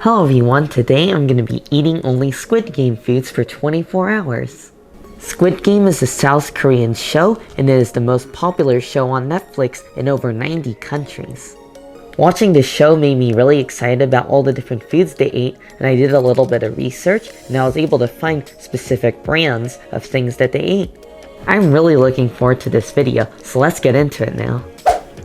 Hello everyone, today I'm going to be eating only Squid Game foods for 24 hours. Squid Game is a South Korean show and it is the most popular show on Netflix in over 90 countries. Watching this show made me really excited about all the different foods they ate, and I did a little bit of research and I was able to find specific brands of things that they ate. I'm really looking forward to this video, so let's get into it now.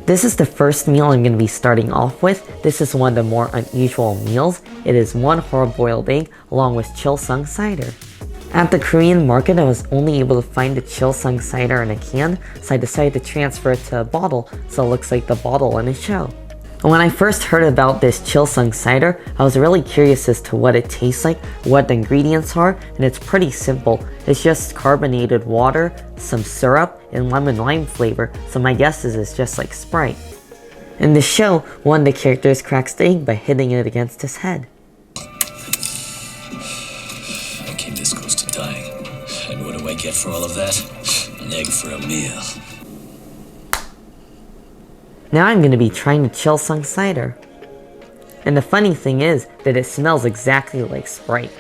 This is the first meal I'm going to be starting off with. This is one of the more unusual meals. It is one hard-boiled egg along with Chilsung cider. At the Korean market, I was only able to find the Chilsung cider in a can, so I decided to transfer it to a bottle so it looks like the bottle in a show. And when I first heard about this Chilsung cider, I was really curious as to what it tastes like, what the ingredients are, and it's pretty simple. It's just carbonated water, some syrup, and lemon lime flavor, so my guess is it's just like Sprite. In the show, one of the characters cracks the egg by hitting it against his head. I came this close to dying, and what do I get for all of that? An egg for a meal. Now I'm going to be trying the Chilsung cider. And the funny thing is that it smells exactly like Sprite.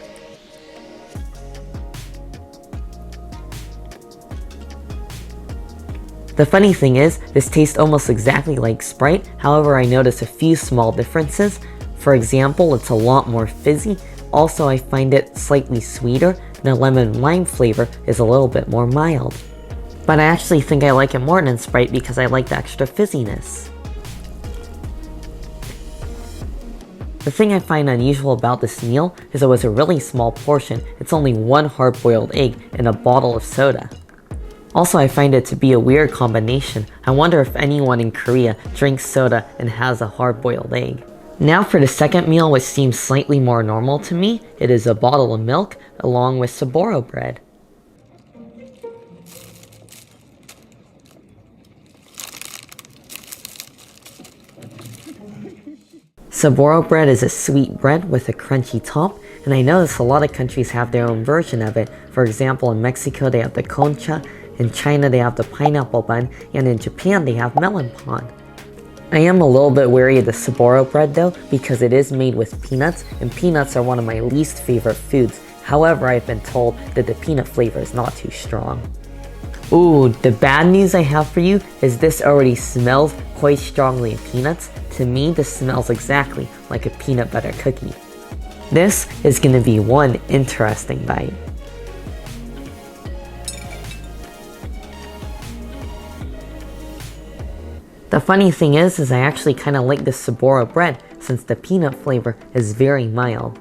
The funny thing is, this tastes almost exactly like Sprite, however I notice a few small differences. For example, it's a lot more fizzy. Also, I find it slightly sweeter, and the lemon lime flavor is a little bit more mild. But I actually think I like it more than Sprite because I like the extra fizziness. The thing I find unusual about this meal is it was a really small portion. It's only one hard-boiled egg and a bottle of soda. Also, I find it to be a weird combination. I wonder if anyone in Korea drinks soda and has a hard-boiled egg. Now for the second meal, which seems slightly more normal to me. It is a bottle of milk along with Soboro bread. Soboro bread is a sweet bread with a crunchy top, and I notice a lot of countries have their own version of it. For example, in Mexico they have the concha, in China they have the pineapple bun, and in Japan they have melon pan. I am a little bit wary of the Soboro bread though, because it is made with peanuts, and peanuts are one of my least favorite foods. However, I've been told that the peanut flavor is not too strong. Ooh, the bad news I have for you is this already smells quite strongly of peanuts. To me, this smells exactly like a peanut butter cookie. This is going to be one interesting bite. The funny thing is I actually kind of like the Soboro bread since the peanut flavor is very mild.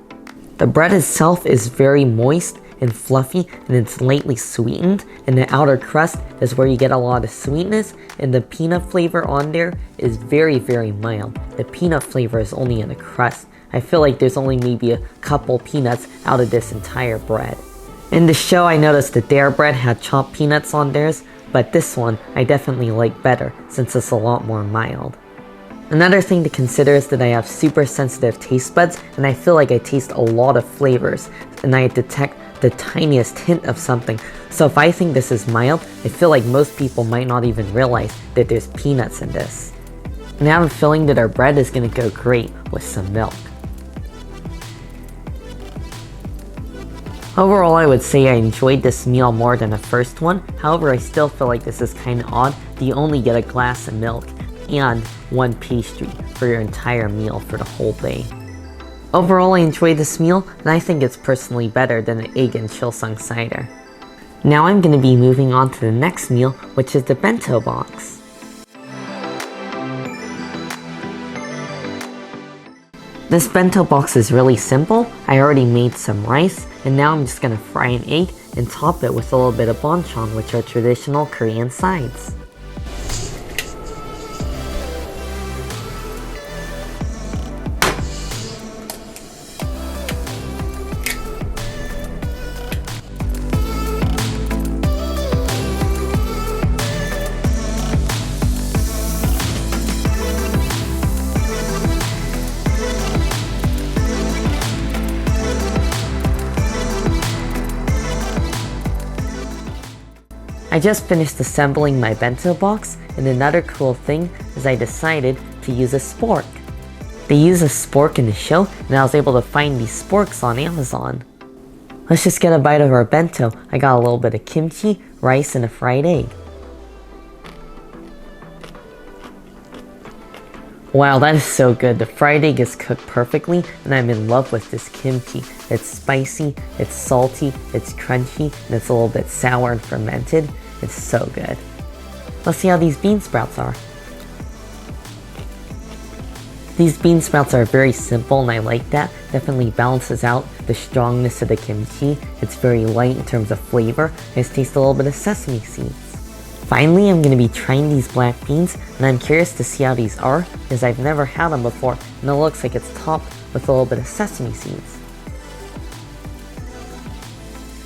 The bread itself is very moist and fluffy, and it's lightly sweetened, and the outer crust is where you get a lot of sweetness, and the peanut flavor on there is very mild. The peanut flavor is only in the crust. I feel like there's only maybe a couple peanuts out of this entire bread. In the show I noticed that their bread had chopped peanuts on theirs, but this one I definitely like better since it's a lot more mild. Another thing to consider is that I have super sensitive taste buds, and I feel like I taste a lot of flavors, and I detect the tiniest hint of something. So if I think this is mild, I feel like most people might not even realize that there's peanuts in this. And I have a feeling that our bread is going to go great with some milk. Overall, I would say I enjoyed this meal more than the first one. However, I still feel like this is kind of odd that you only get a glass of milk and one pastry for your entire meal for the whole day. Overall, I enjoyed this meal, and I think it's personally better than the egg and Chilsung cider. Now I'm going to be moving on to the next meal, which is the Bento Box. This Bento Box is really simple. I already made some rice, and now I'm just going to fry an egg and top it with a little bit of banchan, which are traditional Korean sides. I just finished assembling my bento box, and another cool thing is I decided to use a spork. They use a spork in the show, and I was able to find these sporks on Amazon. Let's just get a bite of our bento. I got a little bit of kimchi, rice, and a fried egg. Wow, that is so good. The fried egg is cooked perfectly, and I'm in love with this kimchi. It's spicy, it's salty, it's crunchy, and it's a little bit sour and fermented. It's so good. Let's see how these bean sprouts are. These bean sprouts are very simple, and I like that. Definitely balances out the strongness of the kimchi. It's very light in terms of flavor. I just taste a little bit of sesame seeds. Finally, I'm going to be trying these black beans, and I'm curious to see how these are, because I've never had them before, and it looks like it's topped with a little bit of sesame seeds.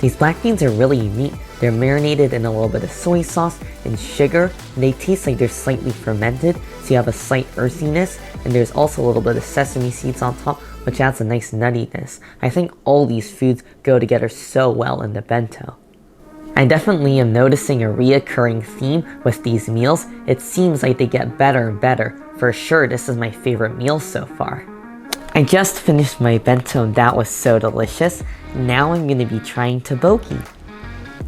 These black beans are really unique. They're marinated in a little bit of soy sauce and sugar, and they taste like they're slightly fermented, so you have a slight earthiness, and there's also a little bit of sesame seeds on top, which adds a nice nuttiness. I think all these foods go together so well in the bento. I definitely am noticing a reoccurring theme with these meals. It seems like they get better and better. For sure, this is my favorite meal so far. I just finished my bento and that was so delicious. Now I'm going to be trying tteokbokki.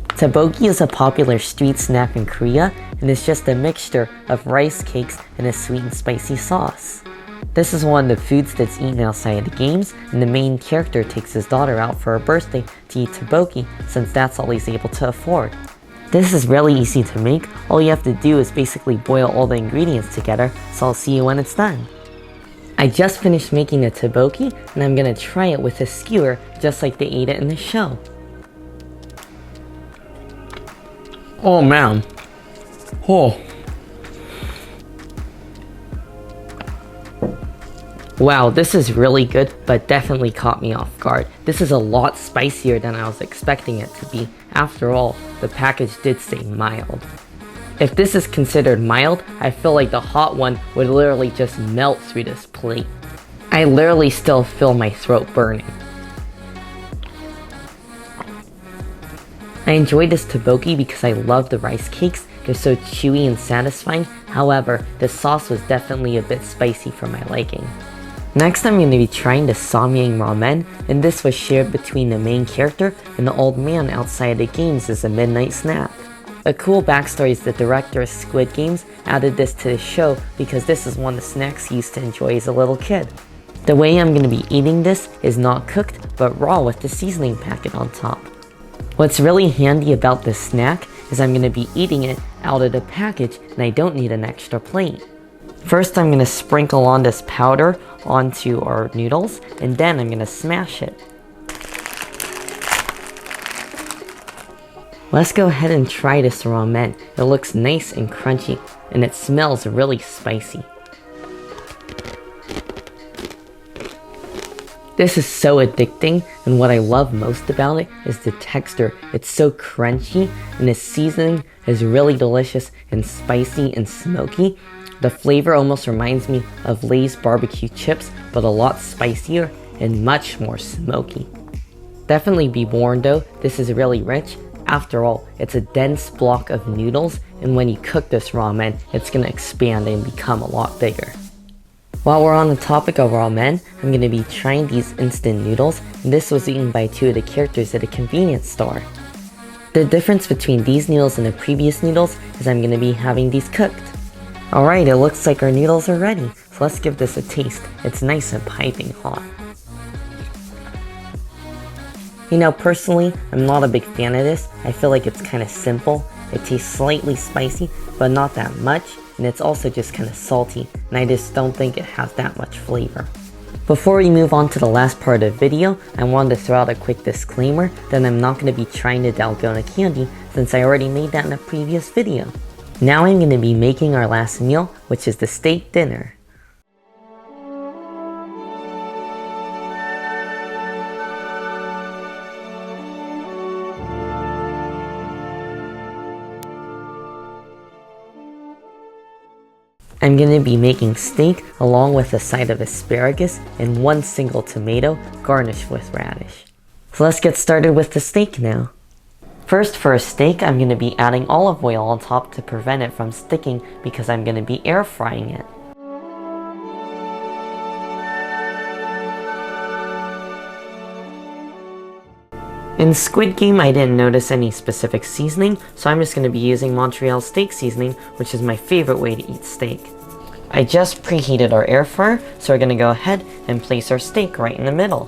Tteokbokki is a popular street snack in Korea, and it's just a mixture of rice cakes and a sweet and spicy sauce. This is one of the foods that's eaten outside the games, and the main character takes his daughter out for her birthday to eat tteokbokki since that's all he's able to afford. This is really easy to make. All you have to do is basically boil all the ingredients together, so I'll see you when it's done. I just finished making a tteokbokki, and I'm gonna try it with a skewer just like they ate it in the show. Oh man. Oh. Wow, this is really good, but definitely caught me off guard. This is a lot spicier than I was expecting it to be. After all, the package did say mild. If this is considered mild, I feel like the hot one would literally just melt through this plate. I literally still feel my throat burning. I enjoyed this tteokbokki because I love the rice cakes. They're so chewy and satisfying. However, the sauce was definitely a bit spicy for my liking. Next, I'm going to be trying the Samyang Ramen, and this was shared between the main character and the old man outside the games as a midnight snack. A cool backstory is the director of Squid Games added this to the show because this is one of the snacks he used to enjoy as a little kid. The way I'm going to be eating this is not cooked, but raw with the seasoning packet on top. What's really handy about this snack is I'm going to be eating it out of the package and I don't need an extra plate. First, I'm going to sprinkle on this powder onto our noodles, and then I'm going to smash it. Let's go ahead and try this ramen. It looks nice and crunchy, and it smells really spicy. This is so addicting, and what I love most about it is the texture. It's so crunchy, and the seasoning is really delicious and spicy and smoky. The flavor almost reminds me of Lay's barbecue chips, but a lot spicier and much more smoky. Definitely be warned though, this is really rich. After all, it's a dense block of noodles, and when you cook this ramen, it's gonna expand and become a lot bigger. While we're on the topic of ramen, I'm gonna be trying these instant noodles, and this was eaten by two of the characters at a convenience store. The difference between these noodles and the previous noodles is I'm gonna be having these cooked. Alright, it looks like our noodles are ready, so let's give this a taste. It's nice and piping hot. You know, personally, I'm not a big fan of this. I feel like it's kind of simple. It tastes slightly spicy, but not that much, and it's also just kind of salty, and I just don't think it has that much flavor. Before we move on to the last part of the video, I wanted to throw out a quick disclaimer that I'm not going to be trying the Dalgona candy since I already made that in a previous video. Now I'm going to be making our last meal, which is the steak dinner. I'm going to be making steak along with a side of asparagus and one single tomato garnished with radish. So let's get started with the steak now. First, for a steak, I'm going to be adding olive oil on top to prevent it from sticking because I'm going to be air frying it. In Squid Game, I didn't notice any specific seasoning, so I'm just going to be using Montreal steak seasoning, which is my favorite way to eat steak. I just preheated our air fryer, so we're going to go ahead and place our steak right in the middle.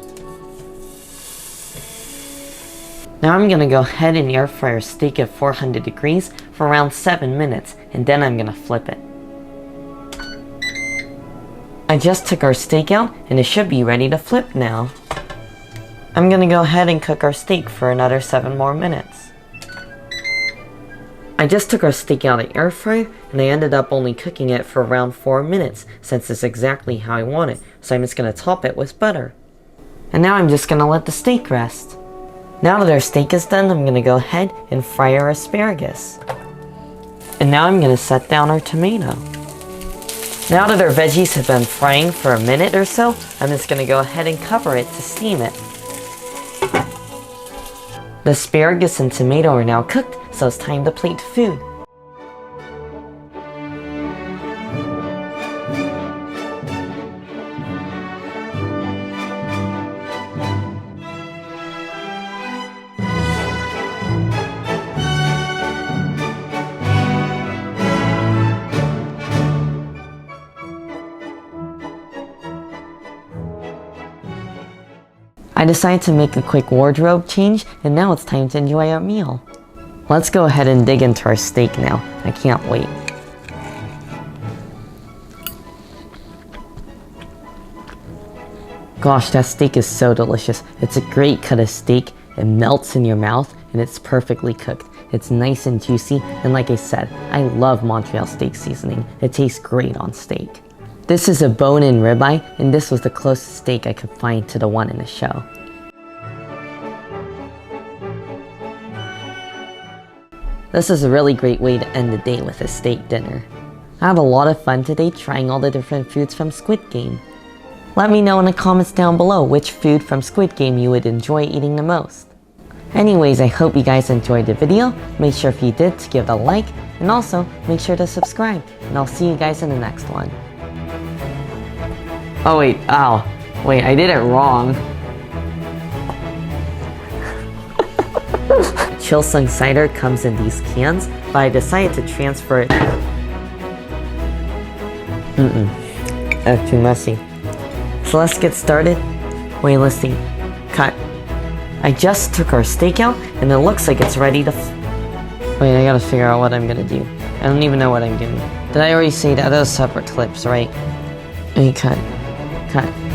Now I'm going to go ahead and air fry our steak at 400 degrees for around 7 minutes, and then I'm going to flip it. I just took our steak out, and it should be ready to flip now. I'm going to go ahead and cook our steak for another 7 more minutes. I just took our steak out of the air fryer, and I ended up only cooking it for around 4 minutes, since it's exactly how I want it, so I'm just going to top it with butter. And now I'm just going to let the steak rest. Now that our steak is done, I'm going to go ahead and fry our asparagus. And now I'm going to set down our tomato. Now that our veggies have been frying for a minute or so, I'm just going to go ahead and cover it to steam it. The asparagus and tomato are now cooked, so it's time to plate food. I decided to make a quick wardrobe change, and now it's time to enjoy our meal. Let's go ahead and dig into our steak now. I can't wait. Gosh, that steak is so delicious. It's a great cut of steak. It melts in your mouth, and it's perfectly cooked. It's nice and juicy, and like I said, I love Montreal steak seasoning. It tastes great on steak. This is a bone-in ribeye, and this was the closest steak I could find to the one in the show. This is a really great way to end the day with a steak dinner. I had a lot of fun today trying all the different foods from Squid Game. Let me know in the comments down below which food from Squid Game you would enjoy eating the most. Anyways, I hope you guys enjoyed the video. Make sure if you did to give it a like, and also make sure to subscribe, and I'll see you guys in the next one. Oh wait, wait, I did it wrong. Chilsung cider comes in these cans, but I decided to transfer it. That's too messy. So let's get started. Wait, let's see. Cut. I just took our steak out, and it looks like it's ready to wait, I gotta figure out what I'm gonna do. I don't even know what I'm doing. Did I already say that? Those separate clips, right? Okay, cut. Cut.